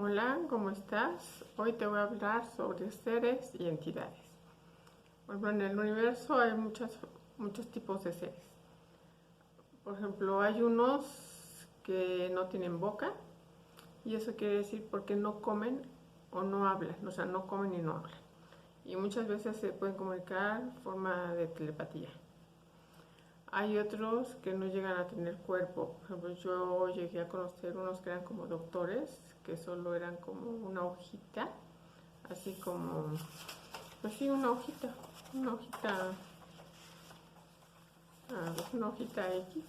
Hola, ¿cómo estás? Hoy te voy a hablar sobre seres y entidades. Bueno, en el universo hay muchos tipos de seres. Por ejemplo, hay unos que no tienen boca y eso quiere decir porque no comen o no hablan, o sea, no comen y no hablan. Y muchas veces se pueden comunicar en forma de telepatía. Hay otros que no llegan a tener cuerpo. Por ejemplo, yo llegué a conocer unos que eran como doctores, que solo eran como una hojita, así como, pues sí, una hojita X.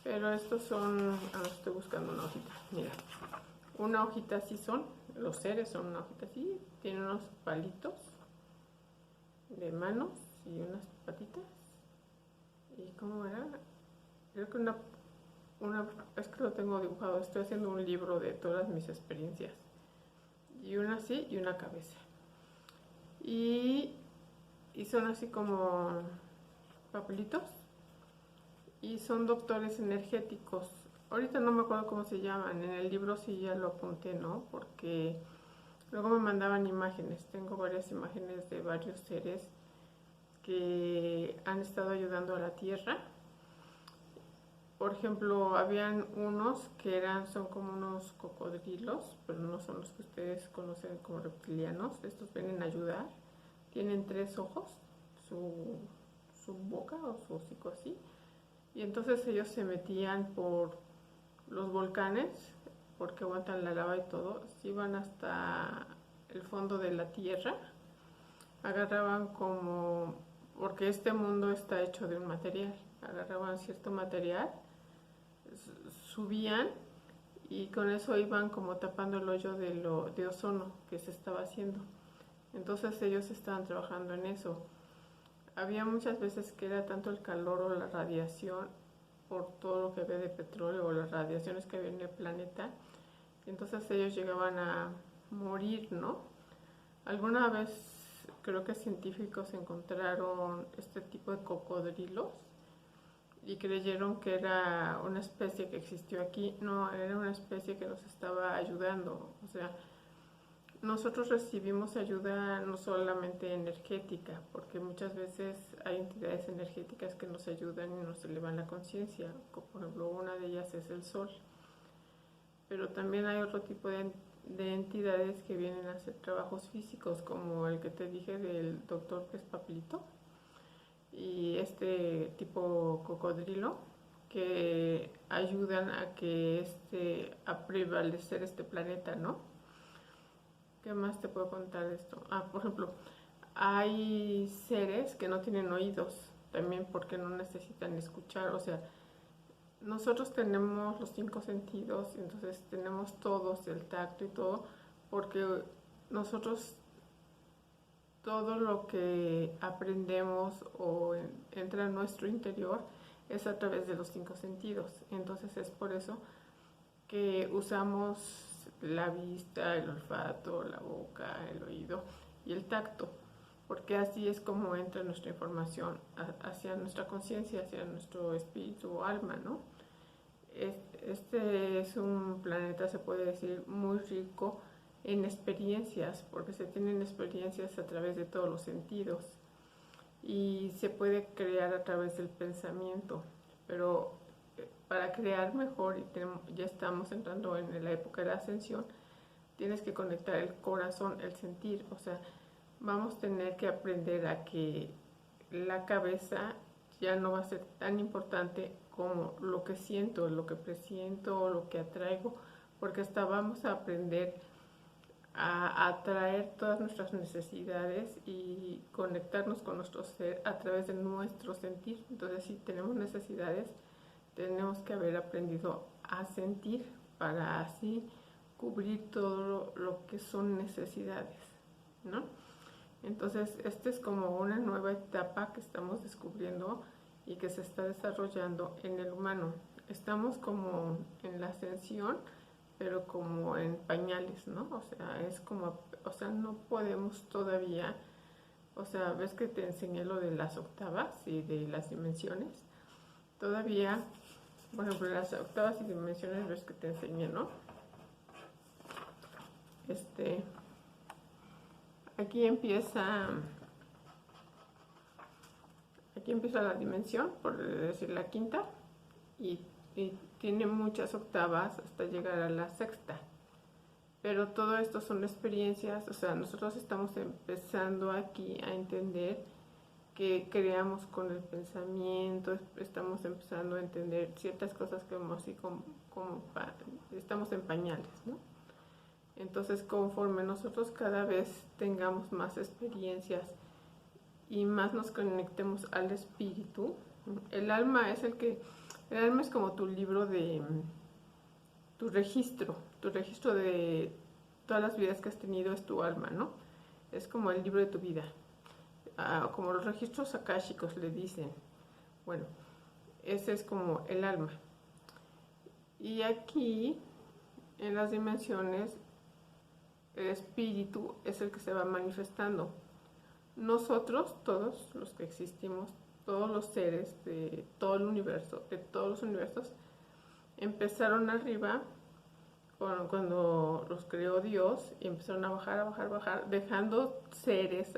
Pero estos son, estoy buscando una hojita, mira, una hojita así son, los seres son una hojita así, tienen unos palitos de manos y unas patitas. ¿Y cómo era? Creo que es que lo tengo dibujado, estoy haciendo un libro de todas mis experiencias. Y una así y una cabeza. Y, y son así como papelitos y son doctores energéticos. Ahorita no me acuerdo cómo se llaman, en el libro sí ya lo apunté, ¿no? Porque luego me mandaban imágenes, tengo varias imágenes de varios seres que han estado ayudando a la Tierra. Por ejemplo, habían unos que son como unos cocodrilos, pero no son los que ustedes conocen como reptilianos. Estos vienen a ayudar. Tienen 3 ojos, su, su boca o su hocico así. Y entonces ellos se metían por los volcanes, porque aguantan la lava y todo. Se iban hasta el fondo de la tierra. Agarraban como, porque este mundo está hecho de un material. Agarraban cierto material, subían y con eso iban como tapando el hoyo de ozono que se estaba haciendo. Entonces ellos estaban trabajando en eso. Había muchas veces que era tanto el calor o la radiación por todo lo que había de petróleo o las radiaciones que había en el planeta. Entonces ellos llegaban a morir, ¿no? Alguna vez creo que científicos encontraron este tipo de cocodrilos y creyeron que era una especie que existió aquí. No, era una especie que nos estaba ayudando. O sea, nosotros recibimos ayuda no solamente energética, porque muchas veces hay entidades energéticas que nos ayudan y nos elevan la conciencia. Por ejemplo, una de ellas es el sol. Pero también hay otro tipo de entidades que vienen a hacer trabajos físicos, como el que te dije del doctor que es papelito, y este tipo cocodrilo, que ayudan a a prevalecer este planeta, ¿no? ¿Qué más te puedo contar de esto? Por ejemplo, hay seres que no tienen oídos, también porque no necesitan escuchar. O sea, nosotros tenemos los 5 sentidos, entonces tenemos todos, el tacto y todo, porque nosotros todo lo que aprendemos o entra en nuestro interior es a través de los 5 sentidos. Entonces es por eso que usamos la vista, el olfato, la boca, el oído y el tacto, porque así es como entra nuestra información hacia nuestra conciencia, hacia nuestro espíritu o alma, ¿no? Este es un planeta, se puede decir, muy rico en experiencias, porque se tienen experiencias a través de todos los sentidos y se puede crear a través del pensamiento, pero para crear mejor, y ya estamos entrando en la época de la ascensión, tienes que conectar el corazón, el sentir. O sea, vamos a tener que aprender a que la cabeza ya no va a ser tan importante como lo que siento, lo que presiento, lo que atraigo, porque hasta vamos a aprender a atraer todas nuestras necesidades y conectarnos con nuestro ser a través de nuestro sentir. Entonces, si tenemos necesidades, tenemos que haber aprendido a sentir para así cubrir todo lo que son necesidades, ¿no? Entonces, esta es como una nueva etapa que estamos descubriendo y que se está desarrollando en el humano. Estamos como en la ascensión, pero como en pañales, ¿no? O sea, es como, o sea, no podemos todavía, o sea, ves que te enseñé lo de las octavas y de las dimensiones. Todavía, por ejemplo, las octavas y dimensiones ves que te enseñé, ¿no? este, aquí empieza la dimensión, por decir la quinta, y tiene muchas octavas hasta llegar a la sexta. Pero todo esto son experiencias, o sea, nosotros estamos empezando aquí a entender que creamos con el pensamiento, estamos empezando a entender ciertas cosas como así estamos en pañales, ¿no? Entonces, conforme nosotros cada vez tengamos más experiencias y más nos conectemos al espíritu, el alma es como tu libro de tu registro de todas las vidas que has tenido es tu alma, ¿no? Es como el libro de tu vida, como los registros akáshicos le dicen. Bueno, ese es como el alma. Y aquí, en las dimensiones, el espíritu es el que se va manifestando. Nosotros, todos los que existimos, todos los seres de todo el universo, de todos los universos, empezaron arriba cuando los creó Dios y empezaron a bajar, dejando seres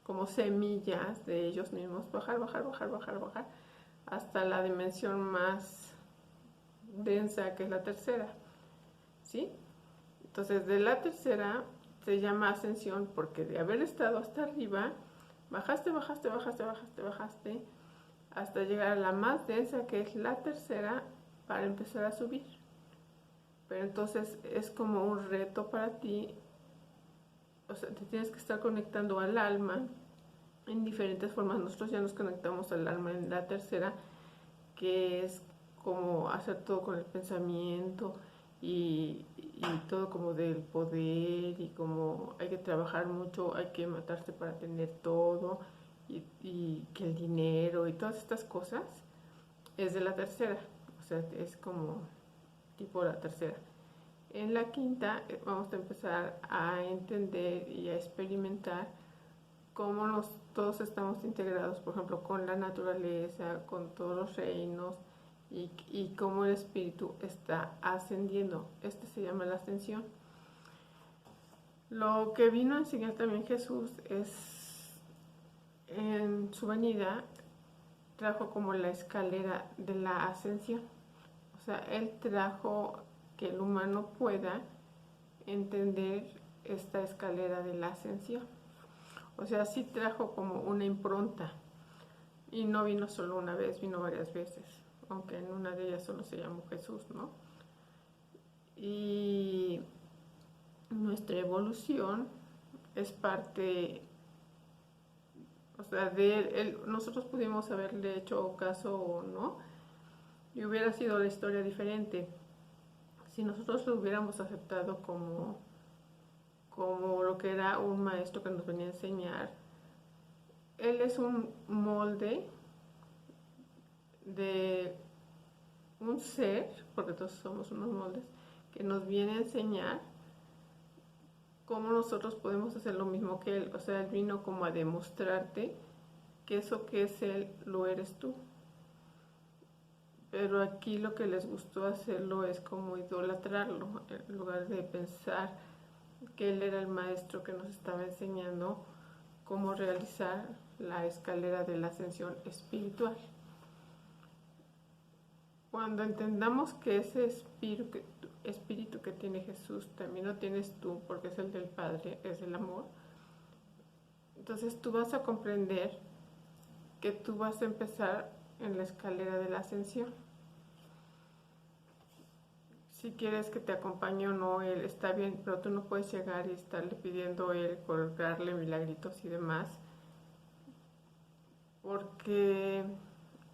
como semillas de ellos mismos, bajar, hasta la dimensión más densa, que es la tercera, ¿sí? Entonces, de la tercera se llama ascensión porque de haber estado hasta arriba, bajaste, hasta llegar a la más densa, que es la tercera, para empezar a subir. Pero entonces es como un reto para ti, o sea, te tienes que estar conectando al alma en diferentes formas. Nosotros ya nos conectamos al alma en la tercera, que es como hacer todo con el pensamiento y todo como del poder, y como hay que trabajar mucho, hay que matarse para tener todo, y que el dinero y todas estas cosas es de la tercera, o sea, es como tipo la tercera. En la quinta vamos a empezar a entender y a experimentar cómo todos estamos integrados, por ejemplo, con la naturaleza, con todos los reinos, y cómo el espíritu está ascendiendo. Este se llama la ascensión. Lo que vino a enseñar también Jesús es, en su venida, trajo como la escalera de la ascensión. O sea, él trajo que el humano pueda entender esta escalera de la ascensión. O sea, sí trajo como una impronta, y no vino solo una vez, vino varias veces, aunque en una de ellas solo se llamó Jesús, ¿no? Y nuestra evolución es parte, o sea, de él. Nosotros pudimos haberle hecho caso o no, y hubiera sido la historia diferente si nosotros lo hubiéramos aceptado como lo que era un maestro que nos venía a enseñar. Él es un molde de un ser, porque todos somos unos moldes, que nos viene a enseñar cómo nosotros podemos hacer lo mismo que él. O sea, él vino como a demostrarte que eso que es él lo eres tú. Pero aquí lo que les gustó hacerlo es como idolatrarlo, en lugar de pensar que él era el maestro que nos estaba enseñando cómo realizar la escalera de la ascensión espiritual. Cuando entendamos que ese espíritu que tiene Jesús también lo tienes tú, porque es el del Padre, es el amor, entonces tú vas a comprender que tú vas a empezar en la escalera de la ascensión. Si quieres que te acompañe o no, él está bien, pero tú no puedes llegar y estarle pidiendo a él, colgarle milagritos y demás, porque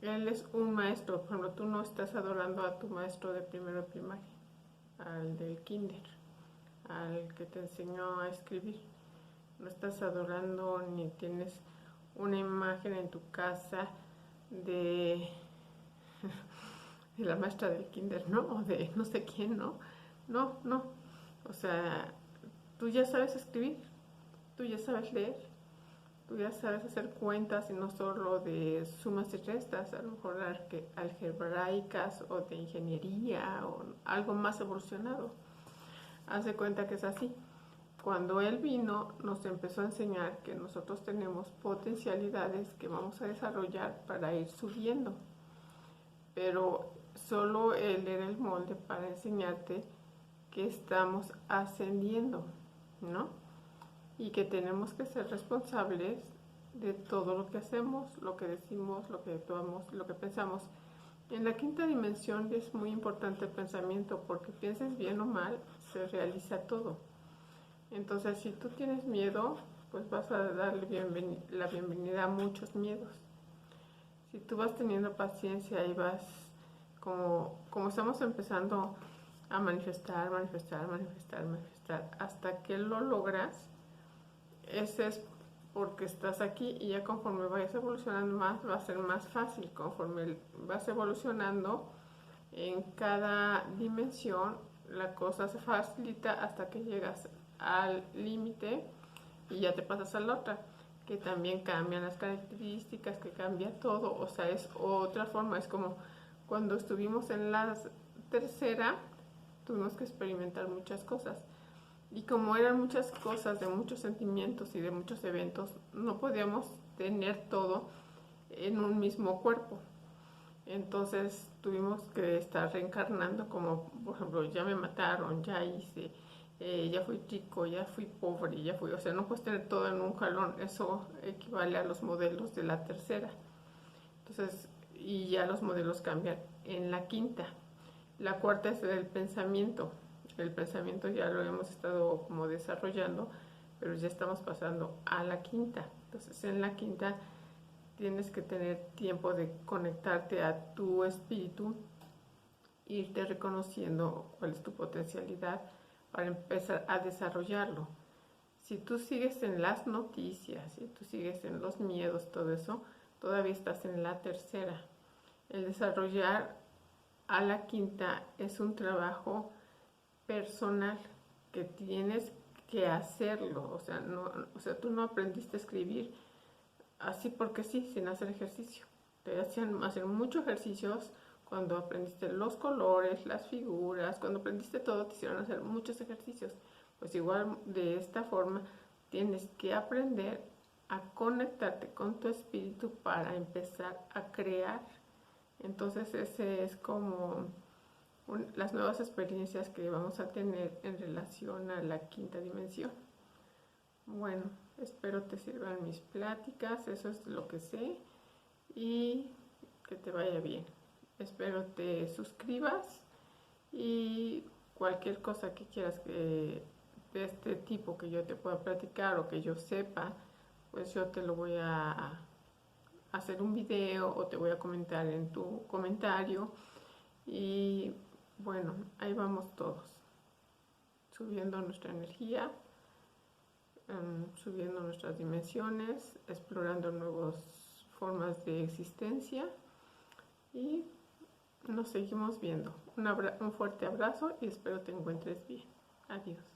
él es un maestro. Por ejemplo, tú no estás adorando a tu maestro de primero de primaria, al del kinder, al que te enseñó a escribir. No estás adorando ni tienes una imagen en tu casa de la maestra del kinder, ¿no? O de no sé quién, ¿no? No. O sea, tú ya sabes escribir, tú ya sabes leer, tú ya sabes hacer cuentas, y no solo de sumas y restas, a lo mejor algebraicas o de ingeniería o algo más evolucionado. Haz de cuenta que es así. Cuando él vino, nos empezó a enseñar que nosotros tenemos potencialidades que vamos a desarrollar para ir subiendo. Pero solo él era el molde para enseñarte que estamos ascendiendo, ¿no? Y que tenemos que ser responsables de todo lo que hacemos, lo que decimos, lo que actuamos, lo que pensamos. En la quinta dimensión es muy importante el pensamiento, porque pienses bien o mal, se realiza todo. Entonces, si tú tienes miedo, pues vas a darle la bienvenida a muchos miedos. Si tú vas teniendo paciencia y vas, como estamos empezando a manifestar, hasta que lo logras, ese es porque estás aquí, y ya conforme vayas evolucionando más, va a ser más fácil. Conforme vas evolucionando en cada dimensión, la cosa se facilita hasta que llegas al límite y ya te pasas a la otra, que también cambian las características, que cambia todo. O sea, es otra forma. Es como cuando estuvimos en la tercera, tuvimos que experimentar muchas cosas. Y como eran muchas cosas, de muchos sentimientos y de muchos eventos, no podíamos tener todo en un mismo cuerpo. Entonces tuvimos que estar reencarnando, como por ejemplo, ya me mataron, ya hice, ya fui rico, ya fui pobre, ya fui... O sea, no puedes tener todo en un jalón. Eso equivale a los modelos de la tercera. Entonces, y ya los modelos cambian en la quinta. La cuarta es el pensamiento. El pensamiento ya lo hemos estado como desarrollando, pero ya estamos pasando a la quinta. Entonces, en la quinta tienes que tener tiempo de conectarte a tu espíritu, irte reconociendo cuál es tu potencialidad para empezar a desarrollarlo. Si tú sigues en las noticias, si tú sigues en los miedos, todo eso, todavía estás en la tercera. El desarrollar a la quinta es un trabajo personal que tienes que hacerlo. O sea, tú no aprendiste a escribir así porque sí, sin hacer ejercicio. Te hacían hacer muchos ejercicios. Cuando aprendiste los colores, las figuras, cuando aprendiste todo, te hicieron hacer muchos ejercicios. Pues igual, de esta forma, tienes que aprender a conectarte con tu espíritu para empezar a crear. Entonces, ese es como las nuevas experiencias que vamos a tener en relación a la quinta dimensión. Bueno, espero te sirvan mis pláticas, eso es lo que sé, y que te vaya bien. Espero te suscribas, y cualquier cosa que quieras que de este tipo que yo te pueda platicar o que yo sepa, pues yo te lo voy a hacer un video o te voy a comentar en tu comentario. Y bueno, ahí vamos todos, subiendo nuestra energía, subiendo nuestras dimensiones, explorando nuevas formas de existencia, y nos seguimos viendo. Un fuerte abrazo y espero te encuentres bien. Adiós.